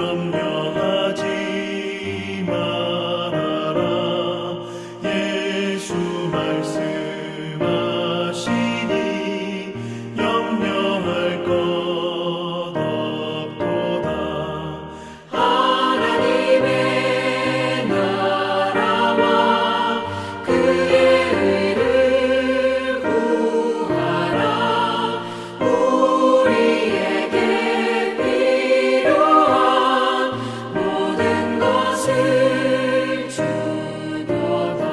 염려하지 말아라. 예수 말씀하시니 염려할 것 없도다. 하나님의 나라와 그의 의를 구하라. 우리에게 필요한 모든 것을 주도다.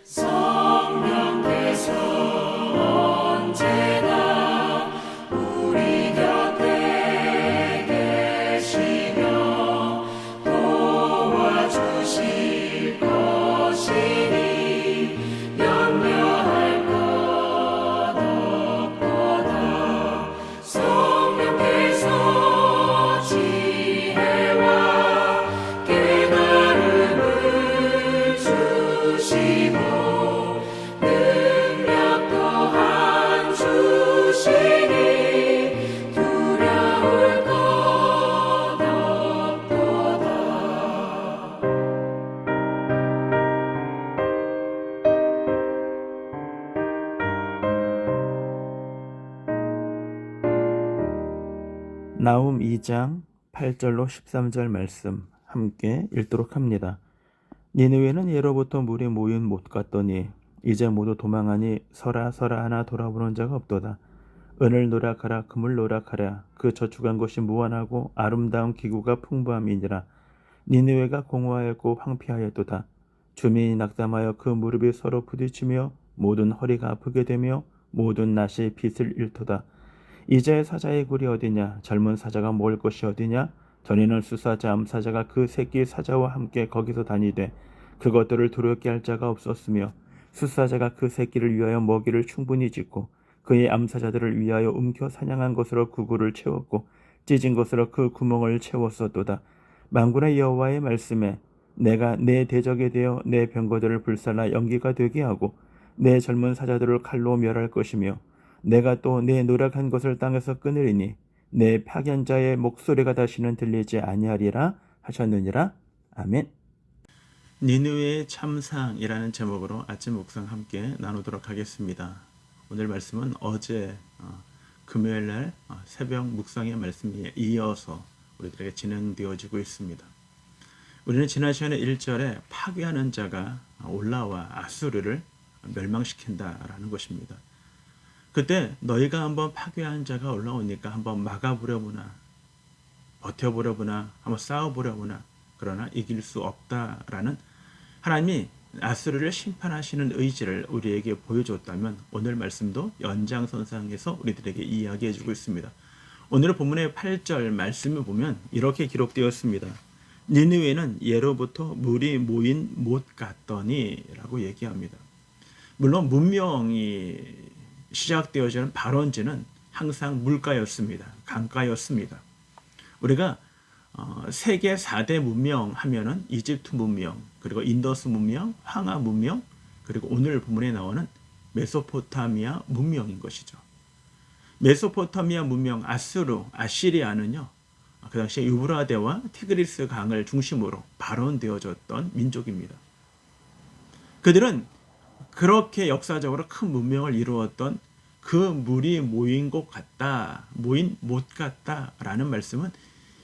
성령께서 언제나 우리 곁에 계시며 도와주실 것이니 염려할 것 없도다. 성령께서 지혜와 깨달음을 주시고 능력 또한 주시니 두려울 것 없도다. 나훔 2장 8절로 13절 말씀 함께 읽도록 합니다. 니느웨는 예로부터 물이 모인 못 같더니 이제 모두 도망하니 서라 서라 하나 돌아보는 자가 없도다. 은을 노력하라 금을 노력하라. 그 저축한 것이 무한하고 아름다운 기구가 풍부함이니라. 니느웨가 공허하였고 황폐하였도다. 주민이 낙담하여 그 무릎이 서로 부딪히며 모든 허리가 아프게 되며 모든 낫이 빛을 잃도다. 이제 사자의 굴이 어디냐? 젊은 사자가 먹을 것이 어디냐? 전에는 수사자 암사자가 그 새끼 사자와 함께 거기서 다니되 그것들을 두렵게 할 자가 없었으며 수사자가 그 새끼를 위하여 먹이를 충분히 짓고 그의 암사자들을 위하여 움켜 사냥한 것으로 그 굴을 채웠고 찢은 것으로 그 구멍을 채웠었도다. 만군의 여호와의 말씀에 내가 내 대적에 대하여 내 병거들을 불살라 연기가 되게 하고 내 젊은 사자들을 칼로 멸할 것이며 내가 또 내 노력한 것을 땅에서 끊으리니 내 파견자의 목소리가 다시는 들리지 아니하리라 하셨느니라. 아멘. 니느웨의 참상이라는 제목으로 아침 묵상 함께 나누도록 하겠습니다. 오늘 말씀은 어제 금요일날 새벽 묵상의 말씀에 이어서 우리들에게 진행되어지고 있습니다. 우리는 지난 시간에 1절에 파괴하는 자가 올라와 아수르를 멸망시킨다라는 것입니다. 그때 너희가 한번 파괴한 자가 올라오니까 한번 막아보려보나 버텨보려보나 한번 싸워보려보나 그러나 이길 수 없다라는 하나님이 아수르를 심판하시는 의지를 우리에게 보여줬다면 오늘 말씀도 연장선상에서 우리들에게 이야기해주고 있습니다. 오늘 본문의 8절 말씀을 보면 이렇게 기록되었습니다. 니느웨는 예로부터 물이 모인 못 같더니 라고 얘기합니다. 물론 문명이 시작되어지는 발원지는 항상 물가였습니다. 강가였습니다. 우리가 세계 4대 문명 하면은 이집트 문명, 그리고 인더스 문명, 황하 문명, 그리고 오늘 본문에 나오는 메소포타미아 문명인 것이죠. 메소포타미아 문명 아시리아는요. 그 당시에 유브라데와 티그리스 강을 중심으로 발원되어졌던 민족입니다. 그들은 그렇게 역사적으로 큰 문명을 이루었던 그 물이 모인 것 같다, 모인 못 같다라는 말씀은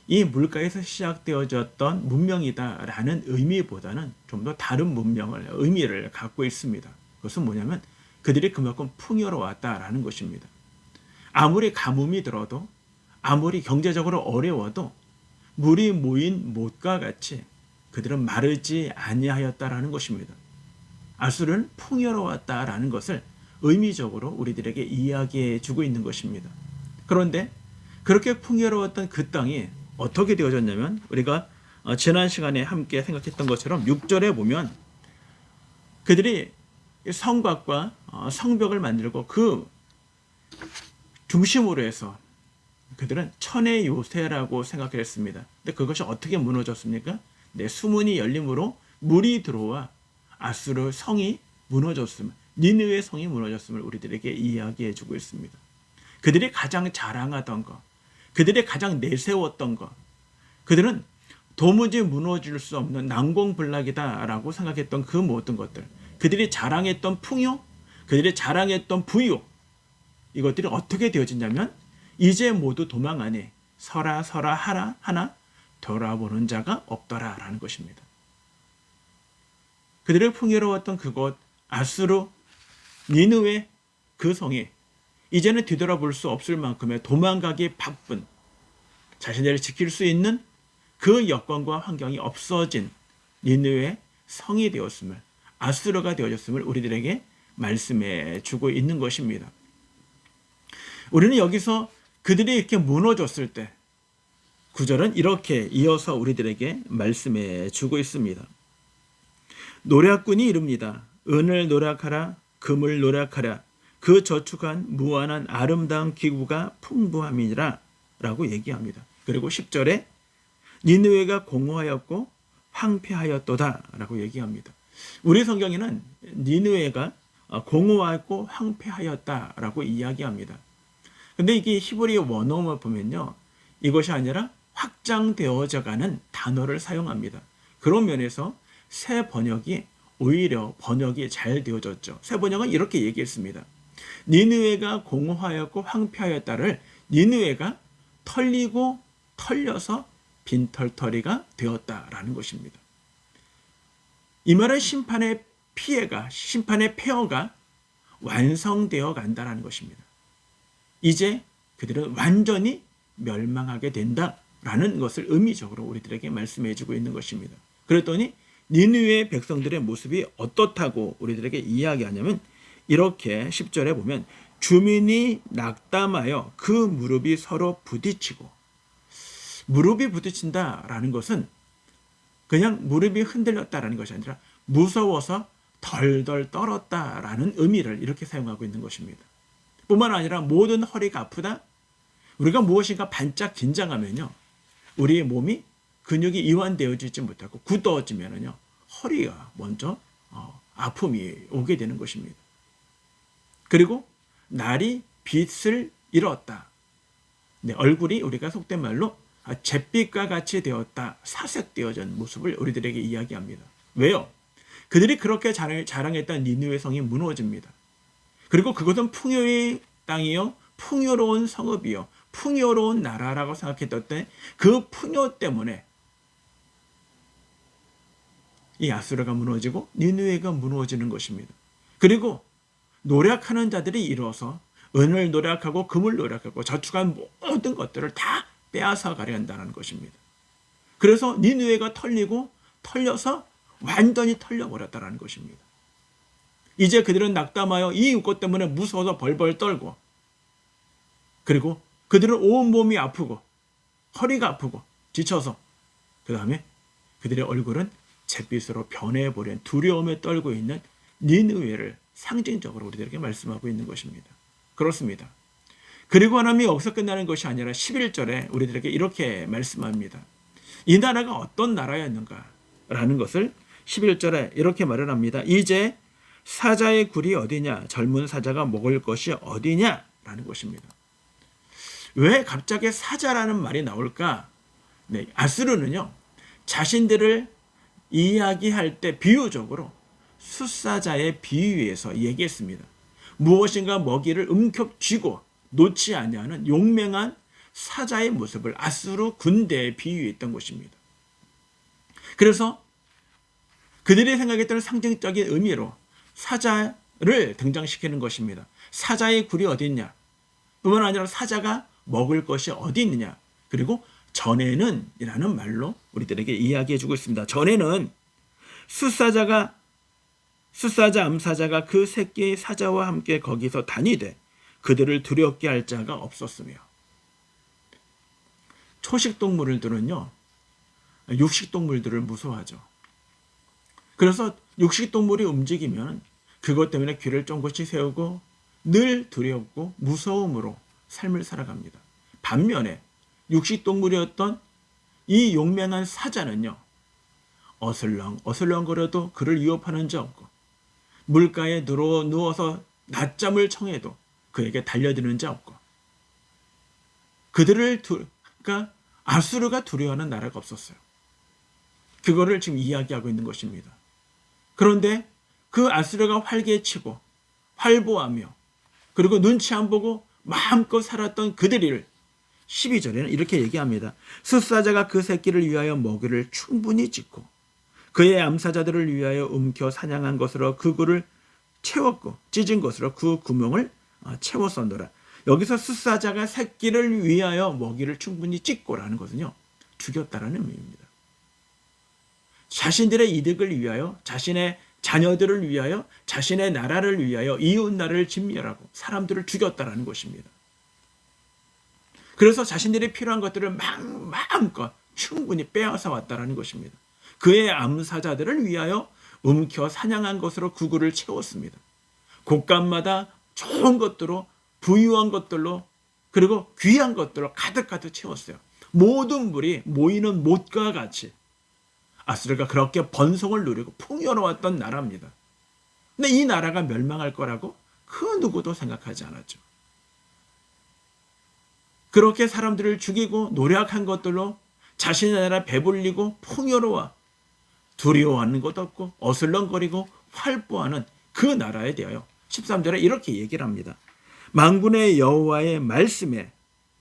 이 물가에서 시작되어졌던 문명이다라는 의미보다는 좀 더 다른 의미를 갖고 있습니다. 그것은 뭐냐면 그들이 그만큼 풍요로웠다라는 것입니다. 아무리 가뭄이 들어도 아무리 경제적으로 어려워도 물이 모인 못과 같이 그들은 마르지 아니하였다라는 것입니다. 아수르는 풍요로웠다라는 것을 의미적으로 우리들에게 이야기해 주고 있는 것입니다. 그런데 그렇게 풍요로웠던 그 땅이 어떻게 되어졌냐면 우리가 지난 시간에 함께 생각했던 것처럼 6절에 보면 그들이 성곽과 성벽을 만들고 그 중심으로 해서 그들은 천의 요새라고 생각했습니다. 근데 그것이 어떻게 무너졌습니까? 네, 수문이 열림으로 물이 들어와 아수르 성이 무너졌음을, 니느웨 성이 무너졌음을 우리들에게 이야기해 주고 있습니다. 그들이 가장 자랑하던 것, 그들이 가장 내세웠던 것, 그들은 도무지 무너질 수 없는 난공불락이다라고 생각했던 그 모든 것들, 그들이 자랑했던 풍요, 그들이 자랑했던 부유, 이것들이 어떻게 되어지냐면 이제 모두 도망하니 서라 서라 하나 돌아보는 자가 없더라라는 것입니다. 그들의 풍요로웠던 그곳 아수르 니느웨 그 성이 이제는 뒤돌아볼 수 없을 만큼의 도망가기 바쁜, 자신들을 지킬 수 있는 그 여건과 환경이 없어진 니느웨 성이 되었음을, 아수르가 되어졌음을 우리들에게 말씀해 주고 있는 것입니다. 우리는 여기서 그들이 이렇게 무너졌을 때 9절은 이렇게 이어서 우리들에게 말씀해 주고 있습니다. 노략꾼이 이릅니다. 은을 노략하라, 금을 노략하라. 그 저축한 무한한 아름다운 기구가 풍부함이니라 라고 얘기합니다. 그리고 10절에 니느웨가 공허하였고 황폐하였도다 라고 얘기합니다. 우리 성경에는 니느웨가 공허하였고 황폐하였다 라고 이야기합니다. 근데 이게 히브리 원어를 보면요, 이것이 아니라 확장되어져가는 단어를 사용합니다. 그런 면에서 새 번역이 오히려 번역이 잘 되어졌죠. 새 번역은 이렇게 얘기했습니다. 니느웨가 공허하였고 황폐하였다를 니느웨가 털리고 털려서 빈털터리가 되었다라는 것입니다. 이 말은 심판의 피해가, 심판의 폐허가 완성되어 간다라는 것입니다. 이제 그들은 완전히 멸망하게 된다라는 것을 의미적으로 우리들에게 말씀해 주고 있는 것입니다. 그랬더니 니느웨 백성들의 모습이 어떻다고 우리들에게 이야기하냐면 이렇게 10절에 보면 주민이 낙담하여 그 무릎이 서로 부딪히고, 무릎이 부딪힌다라는 것은 그냥 무릎이 흔들렸다라는 것이 아니라 무서워서 덜덜 떨었다라는 의미를 이렇게 사용하고 있는 것입니다. 뿐만 아니라 모든 허리가 아프다. 우리가 무엇인가 반짝 긴장하면요, 우리의 몸이 근육이 이완되어지지 못하고 굳어지면요, 허리가 먼저 아픔이 오게 되는 것입니다. 그리고 날이 빛을 잃었다. 네, 얼굴이 우리가 속된 말로 잿빛과 같이 되었다, 사색되어진 모습을 우리들에게 이야기합니다. 왜요? 그들이 그렇게 자랑했던 니느웨 성이 무너집니다. 그리고 그것은 풍요의 땅이요, 풍요로운 성읍이요, 풍요로운 나라라고 생각했던 때 그 풍요 때문에 이 아수르가 무너지고 니느웨가 무너지는 것입니다. 그리고 노력하는 자들이 일어서 은을 노력하고 금을 노력하고 저축한 모든 것들을 다 빼앗아 가려 한다는 것입니다. 그래서 니느웨가 털리고 털려서 완전히 털려버렸다는 것입니다. 이제 그들은 낙담하여 이 것 때문에 무서워서 벌벌 떨고, 그리고 그들은 온몸이 아프고 허리가 아프고 지쳐서 그 다음에 그들의 얼굴은 잿빛으로 변해버린 두려움에 떨고 있는 니느웨를 상징적으로 우리들에게 말씀하고 있는 것입니다. 그렇습니다. 그리고 하나님이 여기서 끝나는 것이 아니라 11절에 우리들에게 이렇게 말씀합니다. 이 나라가 어떤 나라였는가라는 것을 11절에 이렇게 말을 합니다. 이제 사자의 굴이 어디냐, 젊은 사자가 먹을 것이 어디냐라는 것입니다. 왜 갑자기 사자라는 말이 나올까? 네, 아수르는요, 자신들을 이야기할 때 비유적으로 숫사자의 비유에서 얘기했습니다. 무엇인가 먹이를 움켜쥐고 놓지 아니하는 용맹한 사자의 모습을 아수르 군대에 비유했던 것입니다. 그래서 그들이 생각했던 상징적인 의미로 사자를 등장시키는 것입니다. 사자의 굴이 어디 있냐? 뿐만 아니라 사자가 먹을 것이 어디 있느냐? 그리고 전에는 이라는 말로 우리들에게 이야기해 주고 있습니다. 전에는 숫사자 암사자가 그 새끼의 사자와 함께 거기서 다니되 그들을 두렵게 할 자가 없었으며, 초식동물들은요, 육식동물들을 무서워하죠. 그래서 육식동물이 움직이면 그것 때문에 귀를 쫑긋이 세우고 늘 두렵고 무서움으로 삶을 살아갑니다. 반면에 육식동물이었던 이 용맹한 사자는요, 어슬렁거려도 그를 위협하는 자 없고, 물가에 누워서 낮잠을 청해도 그에게 달려드는 자 없고, 그러니까 아수르가 두려워하는 나라가 없었어요. 그거를 지금 이야기하고 있는 것입니다. 그런데 그 아수르가 활개치고 활보하며 그리고 눈치 안 보고 마음껏 살았던 그들을 12절에는 이렇게 얘기합니다. 숫사자가 그 새끼를 위하여 먹이를 충분히 짓고 그의 암사자들을 위하여 움켜 사냥한 것으로 그 굴을 채웠고 찢은 것으로 그 구멍을 채웠었노라. 여기서 숫사자가 새끼를 위하여 먹이를 충분히 찢고라는 것은요, 죽였다라는 의미입니다. 자신들의 이득을 위하여, 자신의 자녀들을 위하여, 자신의 나라를 위하여 이웃 나라를 진멸하고 사람들을 죽였다라는 것입니다. 그래서 자신들이 필요한 것들을 마음껏 충분히 빼앗아 왔다라는 것입니다. 그의 암사자들을 위하여 움켜 사냥한 것으로 그 굴을 채웠습니다. 곳간마다 좋은 것들로, 부유한 것들로, 그리고 귀한 것들로 가득 채웠어요. 모든 물이 모이는 못과 같이 아수르가 그렇게 번성을 누리고 풍요로웠던 나라입니다. 근데 이 나라가 멸망할 거라고 그 누구도 생각하지 않았죠. 그렇게 사람들을 죽이고 노력한 것들로 자신의 나라 배불리고 풍요로워 두려워하는 것 없고 어슬렁거리고 활보하는 그 나라에 대하여 13절에 이렇게 얘기를 합니다. 만군의 여호와의 말씀에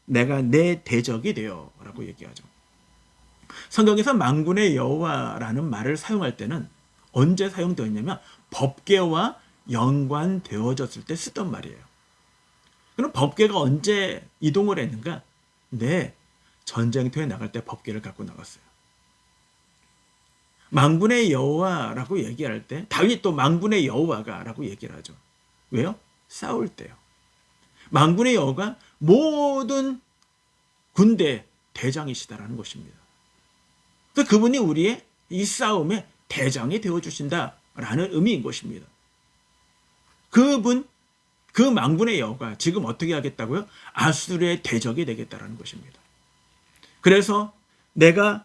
내가 내 대적이 되어 라고 얘기하죠. 성경에서 만군의 여호와라는 말을 사용할 때는 언제 사용되었냐면 법궤와 연관되어졌을 때 쓰던 말이에요. 그럼 법궤가 언제 이동을 했는가? 네, 전쟁터에 나갈 때 법궤를 갖고 나갔어요. 만군의 여호와라고 얘기할 때 다윗도 만군의 여호와가 라고 얘기를 하죠. 왜요? 싸울 때요. 만군의 여호와가 모든 군대 대장이시다라는 것입니다. 그래서 그분이 우리의 이 싸움의 대장이 되어주신다라는 의미인 것입니다. 그분, 그 만군의 여호와가 지금 어떻게 하겠다고요? 아수르의 대적이 되겠다라는 것입니다. 그래서 내가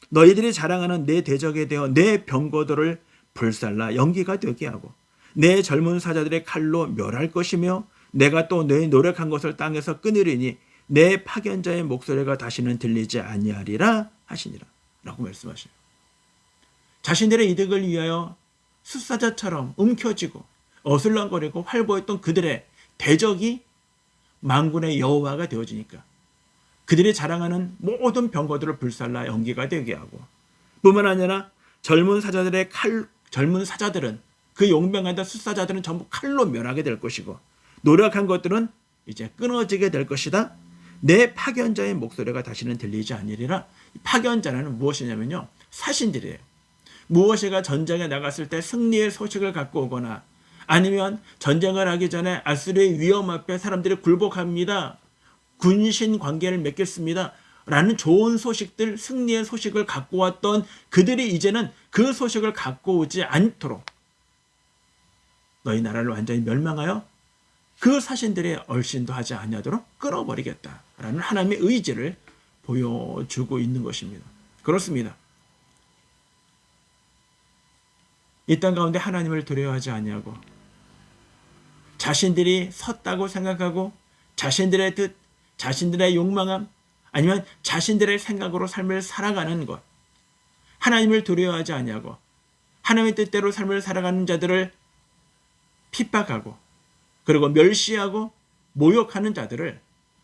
너희들이 자랑하는 내 대적에 대어 내 병거들을 불살라 연기가 되게 하고 내 젊은 사자들의 칼로 멸할 것이며 내가 또 너희 노력한 것을 땅에서 끊으리니 내 파견자의 목소리가 다시는 들리지 아니하리라 하시니라 라고 말씀하셔요. 자신들의 이득을 위하여 숫사자처럼 움켜쥐고 어슬렁거리고 활보했던 그들의 대적이 만군의 여호와가 되어지니까 그들이 자랑하는 모든 병거들을 불살라 연기가 되게 하고 뿐만 아니라 젊은 사자들은 그 용맹한 숫사자들은 전부 칼로 멸하게 될 것이고 노력한 것들은 이제 끊어지게 될 것이다. 내 파견자의 목소리가 다시는 들리지 않으리라. 파견자는 무엇이냐면요, 사신들이에요. 무엇이가 전쟁에 나갔을 때 승리의 소식을 갖고 오거나 아니면 전쟁을 하기 전에 아수르의 위험 앞에 사람들이 굴복합니다, 군신 관계를 맺겠습니다 라는 좋은 소식들, 승리의 소식을 갖고 왔던 그들이 이제는 그 소식을 갖고 오지 않도록 너희 나라를 완전히 멸망하여 그 사신들의 얼씬도 하지 아니하도록 끊어버리겠다라는 하나님의 의지를 보여주고 있는 것입니다. 그렇습니다. 이 땅 가운데 하나님을 두려워하지 아니하고 자신들이 섰다고 생각하고 자신들의 뜻, 자신들의 욕망함 아니면 자신들의 생각으로 삶을 살아가는 것, 하나님을 두려워하지 아니하고 하나님의 뜻대로 삶을 살아가는 자들을 핍박하고 그리고 멸시하고 모욕하는 자들을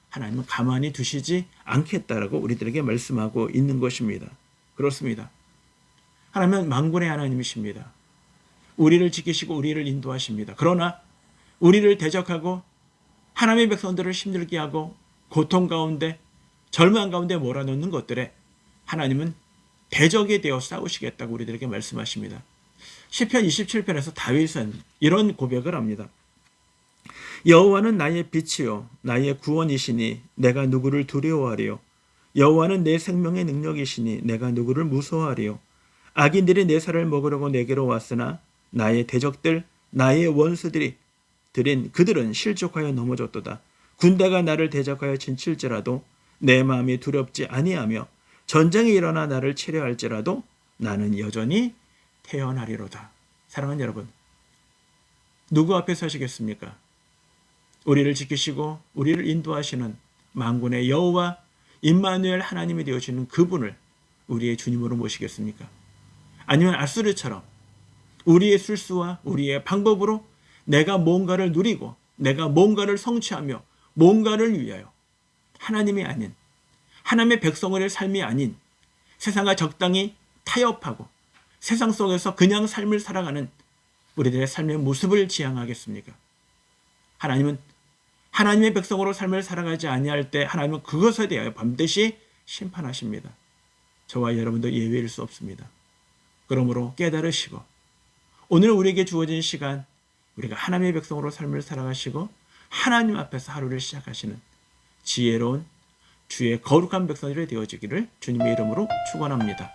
하나님은 가만히 두시지 않겠다라고 우리들에게 말씀하고 있는 것입니다. 그렇습니다. 하나님은 만군의 하나님이십니다. 우리를 지키시고 우리를 인도하십니다. 그러나 우리를 대적하고 하나님의 백성들을 힘들게 하고 고통 가운데 절망 가운데 몰아넣는 것들에 하나님은 대적이 되어 싸우시겠다고 우리들에게 말씀하십니다. 시편 27편에서 다윗은 이런 고백을 합니다. 여호와는 나의 빛이요 나의 구원이시니 내가 누구를 두려워하리요. 여호와는 내 생명의 능력이시니 내가 누구를 무서워하리요. 악인들이 내 살을 먹으려고 내게로 왔으나 나의 대적들 나의 원수들이 드린 그들은 실족하여 넘어졌도다. 군대가 나를 대적하여 진칠지라도 내 마음이 두렵지 아니하며 전쟁이 일어나 나를 치려할지라도 나는 여전히 태어나리로다. 사랑하는 여러분, 누구 앞에 서시겠습니까? 우리를 지키시고 우리를 인도하시는 만군의 여호와 임마누엘 하나님이 되어주시는 그분을 우리의 주님으로 모시겠습니까? 아니면 아수르처럼 우리의 술수와 우리의 방법으로 내가 뭔가를 누리고 내가 뭔가를 성취하며 뭔가를 위하여 하나님이 아닌 하나님의 백성의 삶이 아닌 세상과 적당히 타협하고 세상 속에서 그냥 삶을 살아가는 우리들의 삶의 모습을 지향하겠습니까? 하나님은 하나님의 백성으로 삶을 살아가지 아니할 때 하나님은 그것에 대하여 반드시 심판하십니다. 저와 여러분도 예외일 수 없습니다. 그러므로 깨달으시고 오늘 우리에게 주어진 시간 우리가 하나님의 백성으로 삶을 살아가시고 하나님 앞에서 하루를 시작하시는 지혜로운 주의 거룩한 백성들이 되어지기를 주님의 이름으로 축원합니다.